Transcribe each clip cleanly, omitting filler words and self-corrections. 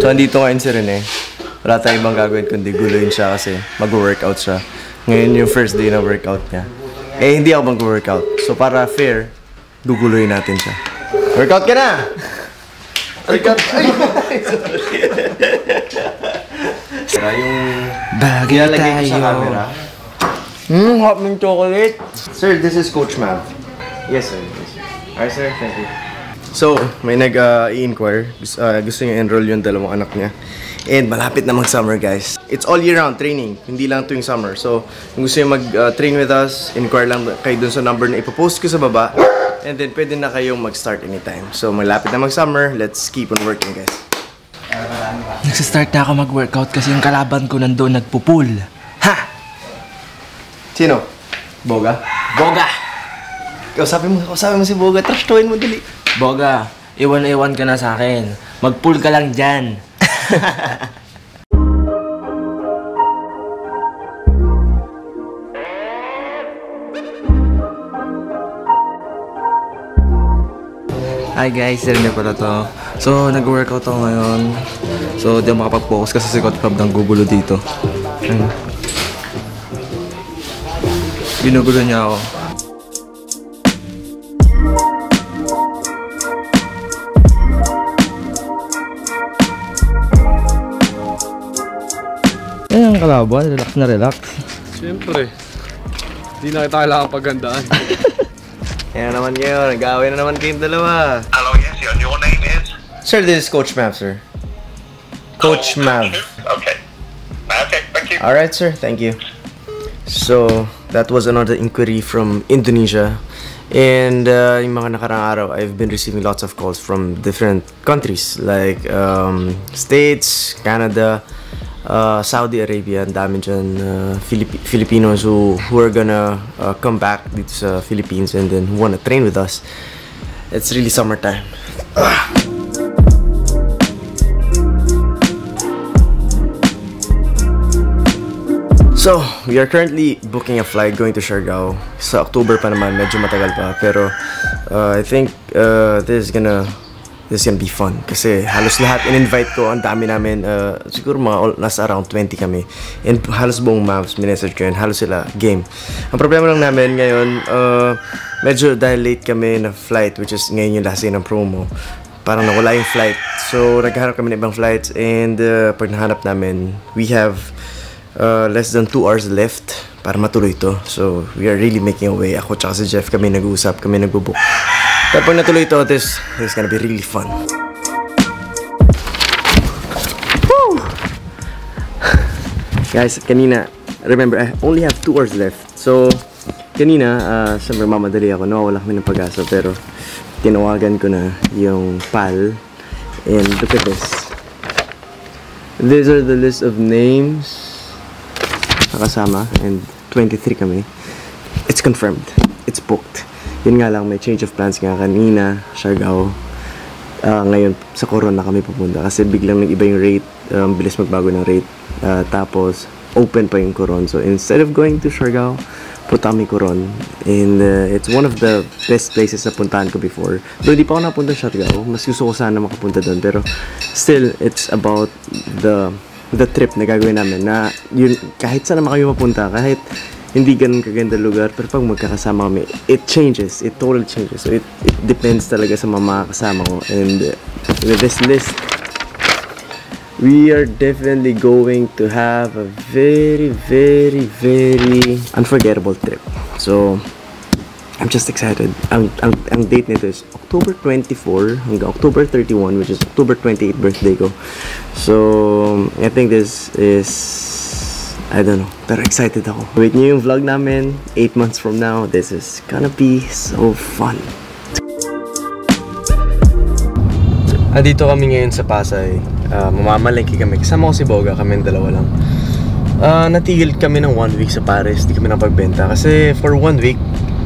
So, andito ngayon si Rene. Wala tayong ibang gagawin kundi guluhin siya kasi mag-workout siya. Ngayon yung first day na workout niya. Eh, hindi ako mag-workout. So, para fair, guguluhin natin siya. Workout ka na! Workout! Ay! Yung bagay ilalagay ko tayo. sa camera. Hot ng chocolate! Sir, this is Coach Mav. Yes, sir. Yes, sir. Alright, sir. Thank you. So, may nag-i-inquire. Gusto niya enroll yung dalawang anak niya. And malapit na mag-summer, guys. It's all year round training. Hindi lang tuwing summer. So, kung gusto niya mag-train with us, inquire lang kayo dun sa number na ipopost ko sa baba. And then, pwede na kayong mag-start anytime. So, malapit na mag-summer. Let's keep on working, guys. Nagsistart na ako mag-workout kasi yung kalaban ko nandun nagpupul. Ha! Sino? Boga? Boga! Kausapin mo si Boga. Trashtuin mo dali. Boga, iwan ka na sa akin. Mag-pull ka lang dyan. Hi guys, Rene pala to. So, nag-workout ako ngayon. So, di ako makapag-focus kasi si Coach Pab nang gugulo dito. Ginugulo niya ako. Yan ang kalaban, relax na relax. Siyempre, hindi na kita kailangan paggandaan. Yan naman ngayon, nag-aaway na naman kayong dalawa. Hello, yes, your name is? Sir, this is Coach Mav, sir. Coach Mav. Okay. Okay, thank you. Alright, sir. Thank you. So, that was another inquiry from Indonesia. And yung mga nakarang araw, I've been receiving lots of calls from different countries like States, Canada, Saudi Arabia, and dami dyan Filipinos who are gonna come back dito sa Philippines and then who wanna train with us. It's really summertime. So, we are currently booking a flight going to Siargao. Sa October pa naman, medyo matagal pa. Pero, I think this is gonna be fun. Kasi halos lahat in-invite ko. Ang dami namin. Siguro nasa around 20 kami. And halos buong Mavs, minessage ko yun. Halos sila game. Ang problema lang namin ngayon, medyo dahil late kami na flight, which is ngayon yung last day ng promo. Parang nawala yung flight. So, naghahanap kami ng ibang flights. And pag nahanap namin, we have less than 2 hours left para matuloy to. So, we are really making a way. Ako tsaka si Jeff kami nag-uusap, kami nagbubook. Pero pag natuloy to, this is gonna be really fun. Woo! Guys, kanina, remember, I only have 2 hours left. So, kanina, siyempre mamadali ako. Nawawala kami ng pag-asa. Pero, tinawagan ko na yung PAL. And look at this. These are the list of names nakasama, and 23 kami. It's confirmed. It's booked. Yun nga lang, may change of plans nga kanina, Siargao. Ngayon, sa Coron na kami pupunta kasi biglang nag-iba yung rate. Bilis magbago ng rate. Tapos, open pa yung Coron. So, instead of going to Siargao, punta kami Coron. And it's one of the best places na puntahan ko before. Though di pa ako napunta sa Siargao, mas gusto ko sana makapunta doon. Pero, still, it's about the trip na gagawin namin na yun, kahit saan naman kayo mapunta, kahit hindi ganun kaganda lugar, pero pag magkakasama kami, it changes, it totally changes. So it depends talaga sa mga kasama ko. And with this list, we are definitely going to have a very, very, very unforgettable trip. So I'm just excited. Ang date nito is October 24 hanggang October 31, which is October 28 birthday ko. So, I think this is, I don't know, pero excited ako. Wait nyo yung vlog namin, 8 months from now. This is gonna be so fun. Andito kami ngayon sa Pasay. Mamamalengke kami. Kasama ko si Boga, kami dalawa lang. Natigil kami ng 1 week sa Paris. Di kami napagbenta. Kasi for 1 week,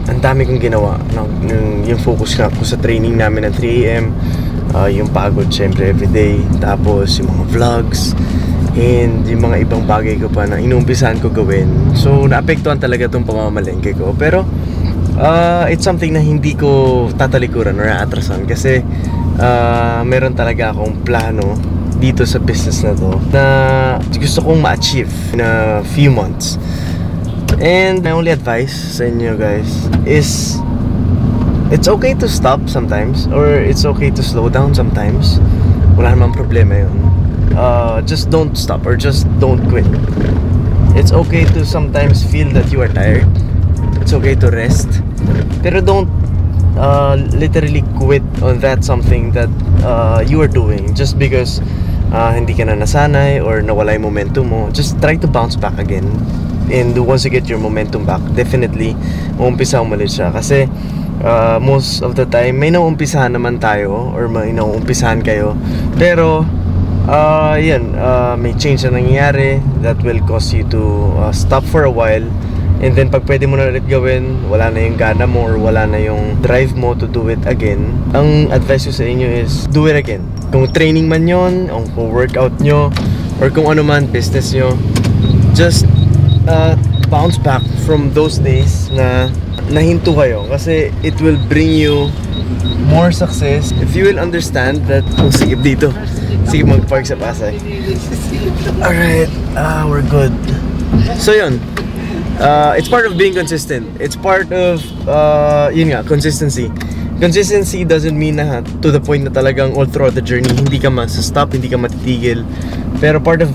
ang dami kong ginawa. Yung focus ko sa training namin ng 3 AM. Yung pagod syempre everyday. Tapos yung mga vlogs. And yung mga ibang bagay ko pa na inumpisahan ko gawin. So naapektuhan talaga itong pamamalengke ko. Pero it's something na hindi ko tatalikuran or aatrasan. Kasi meron talaga akong plano dito sa business na to na gusto kong ma-achieve in a few months. And my only advice sa inyo guys is it's okay to stop sometimes, or it's okay to slow down sometimes. Wala namang problema yun. Just don't stop or just don't quit. It's okay to sometimes feel that you are tired. It's okay to rest. Pero don't literally quit on that something that you are doing just because hindi ka na nasanay or nawala yung momentum mo. Just try to bounce back again. And once you get your momentum back, definitely uumpisa umalit siya. Kasi most of the time may nauumpisahan naman tayo or may nauumpisahan kayo, pero may change na nangyayari that will cause you to stop for a while. And then pag pwede mo na ulit gawin, wala na yung gana mo or wala na yung drive mo to do it again, ang advice ko sa inyo is do it again. Kung training man yon, kung workout nyo, or kung ano man business nyo, just bounce back from those days na nahinto kayo, kasi it will bring you more success if you will understand that. Sige dito, sige mag-park sa Pasay. Alright, we're good. So yun, it's part of being consistent. It's part of yun nga, consistency. Consistency doesn't mean na to the point na talagang all throughout the journey hindi ka ma-stop, hindi ka matitigil. Pero part of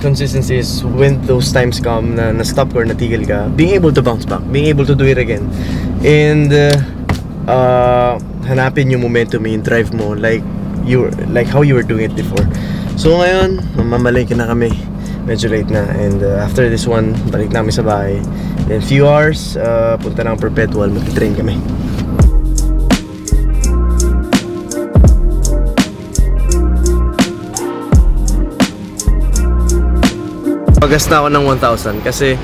consistency is when those times come na na-stop ka or natigil ka, being able to bounce back, being able to do it again. And hanapin yung momentum, yung drive mo like how you were doing it before. So ngayon, mamamalengke na kami. Medyo late na, and after this one, balik namin sa bahay. In a few hours, punta na ang Perpetual, mag-train kami. Pagas na ako ng 1,000 kasi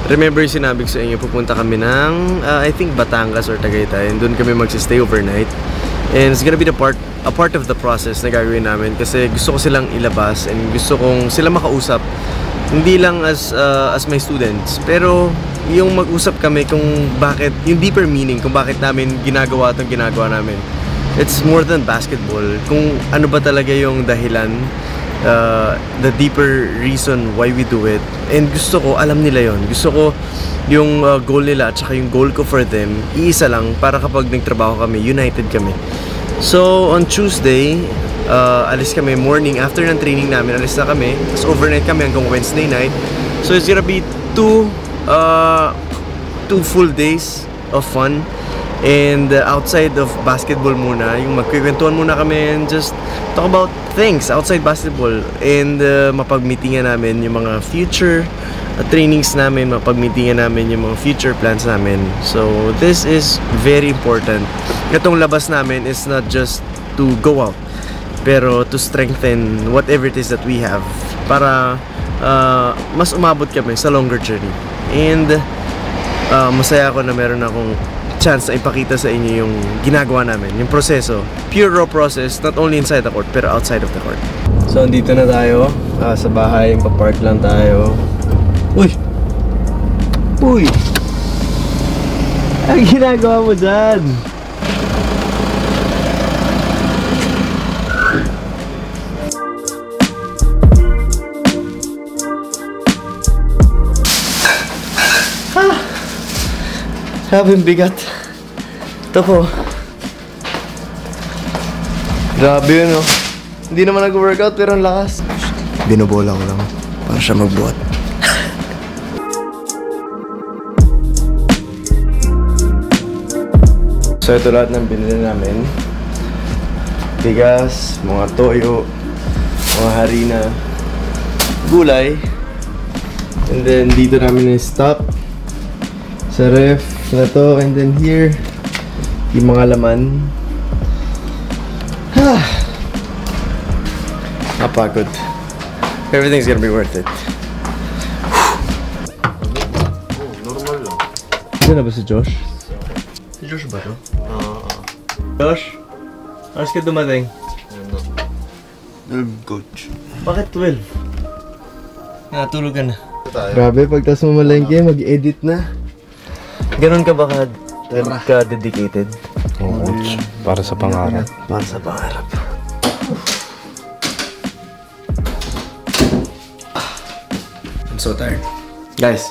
remember yung sinabi ko sa inyo, pupunta kami ng I think Batangas or Tagaytay, and doon kami magsistay overnight. And it's gonna be a part of the process na gagawin namin, kasi gusto ko silang ilabas and gusto kong sila makausap, hindi lang as my students, pero yung mag-usap kami kung bakit, yung deeper meaning kung bakit namin ginagawa itong ginagawa namin. It's more than basketball, kung ano ba talaga yung dahilan, the deeper reason why we do it. And gusto ko alam nila yon. Gusto ko yung goal nila at saka yung goal ko for them iisa lang, para kapag nagtrabaho kami, united kami. So on Tuesday, alis kami morning after ng training namin, alis na kami, tapos overnight kami hanggang Wednesday night. So it's gonna be two full days of fun. And outside of basketball muna, yung magkikwentuhan muna kami and just talk about things outside basketball. And mapag-meetingan namin yung mga future trainings namin, mapag-meetingan namin yung mga future plans namin. So this is very important. Itong labas namin is not just to go out, pero to strengthen whatever it is that we have, para mas umabot kami sa longer journey. And masaya ako na meron akong chance na ipakita sa inyo yung ginagawa namin, yung proseso, pure raw process, not only inside the court pero outside of the court. So andito na tayo sa bahay, pa-park lang tayo. Uy! Uy! Ang ginagawa mo dyan? Grabe yung bigat. Ito po. Grabe yun, oh. Hindi naman nag-workout pero ang lakas. Binubola ko lang para siya magbuhat. So ito lahat ng binili namin. Bigas, mga toyo, mga harina, gulay. And then dito namin na-stop sa ref na to, and then here yung mga laman. Napagod. Everything's gonna be worth it. Normal lang. Diyan na ba si Josh? Si Josh ba to? Josh? Aras ka dumating? 12, coach. Bakit 12? Natulog ka na. Grabe, pagtas mo malengke, mag-edit na. Ganon ka ba ka-dedicated? Oo, coach. Para sa pangarap. Para sa pangarap. so tired. Guys,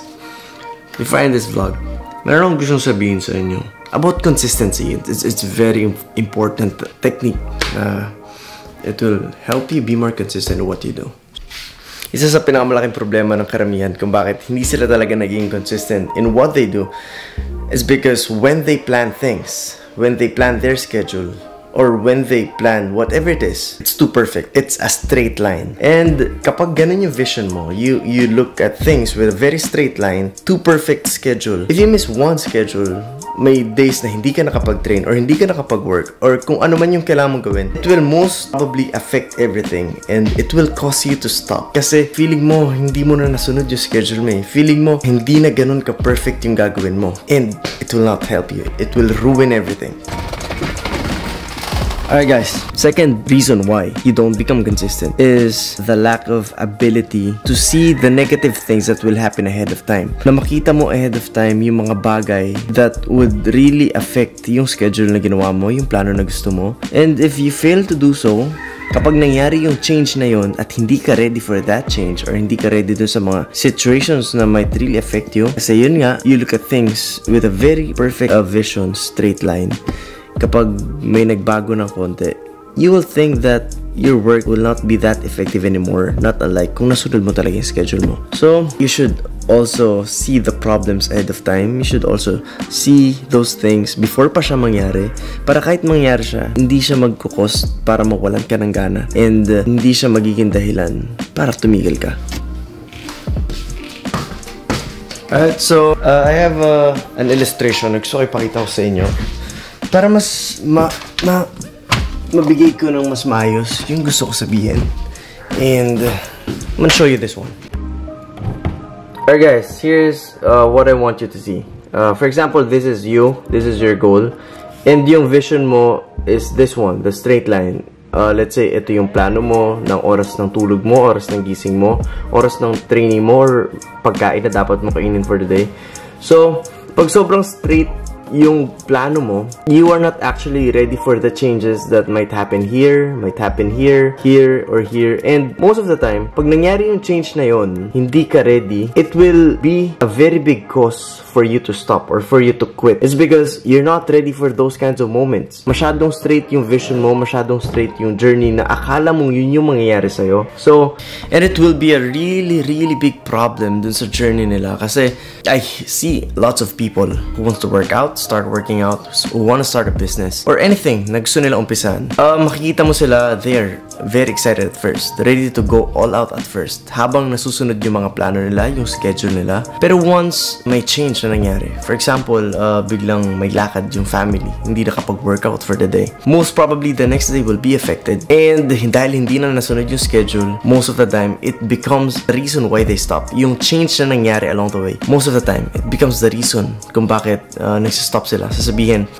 before I end this vlog, meron akong gustong sabihin sa inyo about consistency. It's very important technique. It will help you be more consistent in what you do. Isa sa pinakamalaking problema ng karamihan kung bakit hindi sila talaga naging consistent in what they do is because when they plan things, when they plan their schedule, or when they plan whatever it is, it's too perfect. It's a straight line. And kapag ganun yung vision mo, you look at things with a very straight line, too perfect schedule. If you miss one schedule, may days na hindi ka nakapag-train or hindi ka nakapag-work or kung ano man yung kailangan mong gawin, it will most probably affect everything and it will cause you to stop. Kasi feeling mo, hindi mo na nasunod yung schedule mo eh. Feeling mo, hindi na ganun ka-perfect yung gagawin mo. And it will not help you. It will ruin everything. Alright guys, second reason why you don't become consistent is the lack of ability to see the negative things that will happen ahead of time. Na makita mo ahead of time yung mga bagay that would really affect yung schedule na ginawa mo, yung plano na gusto mo. And if you fail to do so, kapag nangyari yung change na yun at hindi ka ready for that change or hindi ka ready dun sa mga situations na might really affect you, kasi yun nga, you look at things with a very perfect vision, straight line. Kapag may nagbago ng konti, you will think that your work will not be that effective anymore, not unlike kung nasunod mo talaga yung schedule mo. So, you should also see the problems ahead of time. You should also see those things before pa siya mangyari, para kahit mangyari siya, hindi siya magkukos para mawalan ka ng gana and hindi siya magiging dahilan para tumigil ka. Alright, so I have an illustration na gusto ko ipakita ko sa inyo para mas mabigay ko ng mas maayos yung gusto ko sabihin. And I'm gonna show you this one. Alright guys, here's what I want you to see. For example, this is you, this is your goal, and yung vision mo is this one, the straight line. Let's say ito yung plano mo ng oras ng tulog mo, oras ng gising mo, oras ng training mo, or pagkain na dapat mo kainin for the day. So, pag sobrang straight yung plano mo, you are not actually ready for the changes that might happen here, here, or here. And most of the time, pag nangyari yung change na yon, hindi ka ready, it will be a very big cause for you to stop or for you to quit. It's because you're not ready for those kinds of moments. Masyadong straight yung vision mo, masyadong straight yung journey na akala mong yun yung mangyayari sa'yo. So, and it will be a really, really big problem dun sa journey nila. Kasi I see lots of people who wants to work out, start working out, who want to start a business, or anything na gusto nila umpisan. Makikita mo sila, they're very excited at first, ready to go all out at first, habang nasusunod yung mga plano nila, yung schedule nila. Pero once may change na nangyari, for example, biglang may lakad yung family, hindi nakapag-workout for the day, most probably the next day will be affected. And dahil hindi na nasunod yung schedule, most of the time, it becomes the reason why they stop. Yung change na nangyari along the way, most of the time, it becomes the reason kung bakit nagsistop sila. Sasabihin,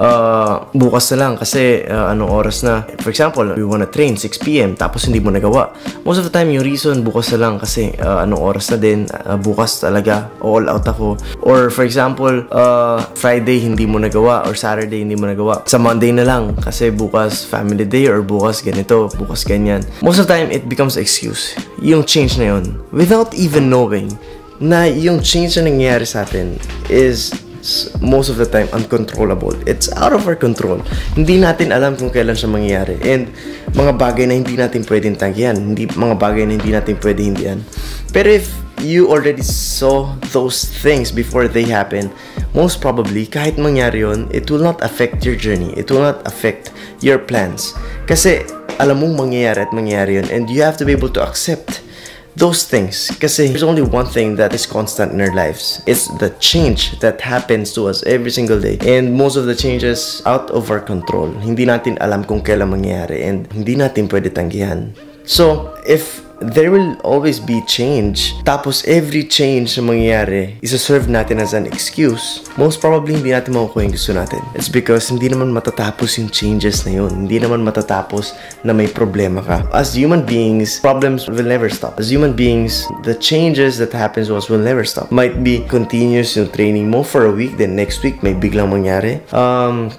bukas na lang kasi anong oras na. For example, we wanna train 6 PM tapos hindi mo nagawa. Most of the time, yung reason bukas na lang kasi anong oras na din, bukas talaga, all out ako. Or for example, Friday hindi mo nagawa or Saturday hindi mo nagawa. Sa Monday na lang kasi bukas family day or bukas ganito, bukas ganyan. Most of the time, it becomes excuse. Yung change na yun. Without even knowing na yung change na nangyayari sa atin is most of the time uncontrollable. It's out of our control. Hindi natin alam kung kailan siya mangyayari. And mga bagay na hindi natin pwedeng tanggihan. Mga bagay na hindi natin pwedeng hindihan. Pero if you already saw those things before they happen, most probably, kahit mangyari yun, it will not affect your journey. It will not affect your plans. Kasi alam mong mangyayari at mangyayari yun. And you have to be able to accept those things. Kasi there's only one thing that is constant in our lives. It's the change that happens to us every single day. And most of the changes out of our control. Hindi natin alam kung kailan mangyayari and hindi natin pwede tanggihan. So, if there will always be change, tapos every change na mangyayari isa-serve natin as an excuse, most probably hindi natin makukuha yung gusto natin. It's because hindi naman matatapos yung changes na yun. Hindi naman matatapos na may problema ka. As human beings, problems will never stop. As human beings, the changes that happens to us will never stop. Might be continuous yung training mo for a week, then next week may biglang mangyari.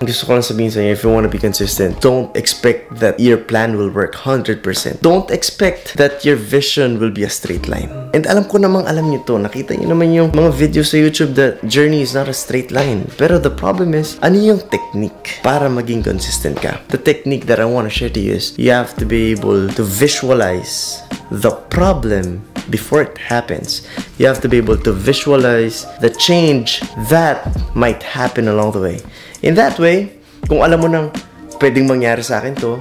Gusto ko lang sabihin sa inyo, if you want to be consistent, don't expect that your plan will work 100%. Don't expect that your your vision will be a straight line. And alam ko namang alam nyo to. Nakita nyo naman yung mga videos sa YouTube that journey is not a straight line. Pero the problem is, ano yung technique para maging consistent ka? The technique that I want to share to you is, you have to be able to visualize the problem before it happens. You have to be able to visualize the change that might happen along the way. In that way, kung alam mo nang pwedeng mangyari sa akin to,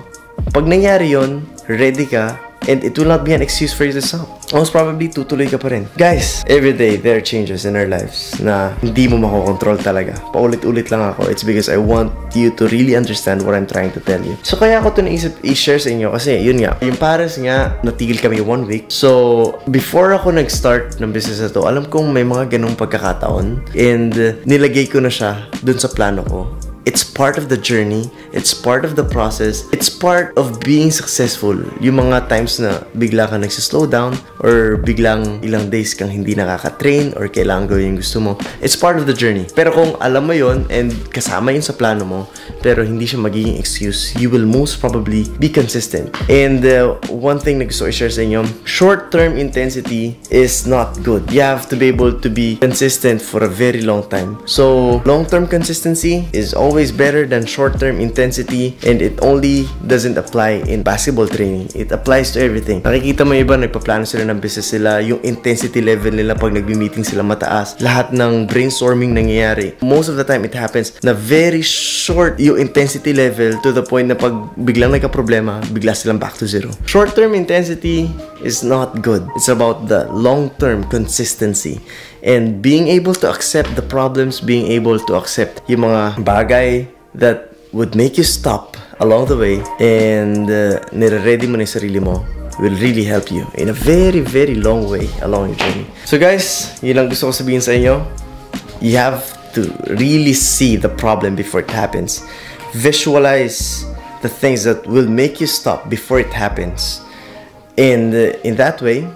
pag nangyari yon, ready ka, and it will not be an excuse for you to stop. Most probably, tutuloy ka pa rin. Guys, every day, there are changes in our lives na hindi mo makokontrol talaga. Paulit-ulit lang ako. It's because I want you to really understand what I'm trying to tell you. So, kaya ako ito naisip i-share sa inyo kasi, yun nga, yung Paris nga, natigil kami 1 week. So, before ako nag-start ng business na to, alam kong may mga ganong pagkakataon and nilagay ko na siya dun sa plano ko. It's part of the journey. It's part of the process. It's part of being successful. Yung mga times na bigla ka nagsislow down or biglang ilang days kang hindi nakaka-train or kailangan gawin yung gusto mo. It's part of the journey. Pero kung alam mo yon and kasama yun sa plano mo, pero hindi siya magiging excuse, you will most probably be consistent. And one thing na gusto ko i-share sa inyo, short-term intensity is not good. You have to be able to be consistent for a very long time. So, long-term consistency is always better than short-term intensity, and it only doesn't apply in basketball training. It applies to everything. Nakikita mo iba, nagpaplano sila ng business sila, yung intensity level nila pag nagbi-meeting sila mataas. Lahat ng brainstorming nangyayari. Most of the time, it happens na very short yung intensity level to the point na pag biglang nagka-problema, bigla silang back to zero. Short-term intensity is not good. It's about the long-term consistency. And being able to accept the problems, being able to accept yung mga bagay that would make you stop along the way, and nire-ready mo na yung sarili mo, will really help you in a very, very long way along your journey. So guys, yun lang gusto ko sabihin sa inyo. You have to really see the problem before it happens. Visualize the things that will make you stop before it happens. And in that way,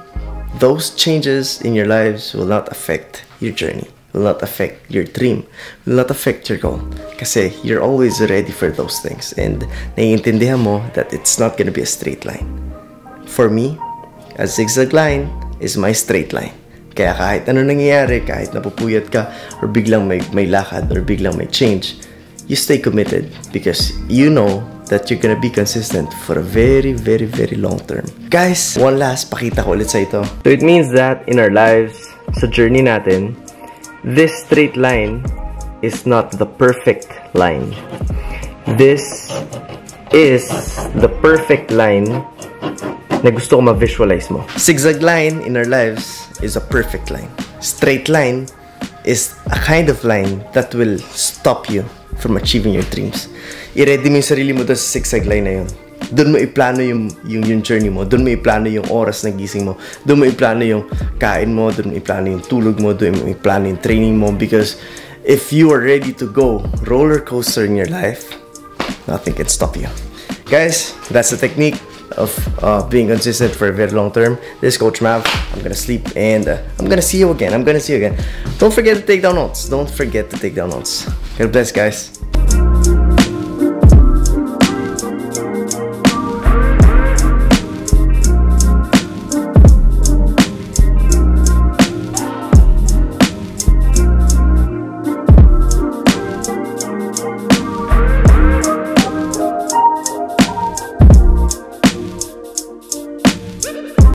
those changes in your lives will not affect your journey, will not affect your dream, will not affect your goal. Kasi you're always ready for those things. And naiintindihan mo that it's not gonna be a straight line. For me, a zigzag line is my straight line. Kaya kahit ano nangyayari, kahit napupuyat ka, or biglang may lakad, or biglang may change, you stay committed because you know that you're gonna be consistent for a very, very, very long term. Guys, one last pakita ko ulit sa ito. So it means that in our lives, sa journey natin, this straight line is not the perfect line. This is the perfect line na gusto ko ma-visualize mo. Zigzag line in our lives is a perfect line. Straight line is a kind of line that will stop you from achieving your dreams. I-ready mo yung sarili mo doon sa zigzag line na yun. Doon mo iplano yung journey mo. Doon mo iplano yung oras na gising mo. Doon mo iplano yung kain mo. Doon mo iplano yung tulog mo. Doon mo iplano yung training mo. Because if you are ready to go roller coaster in your life, nothing can stop you. Guys, that's the technique of being consistent for a very long term. This is Coach Mav. I'm gonna sleep and I'm gonna see you again. Don't forget to take down notes. God bless, guys.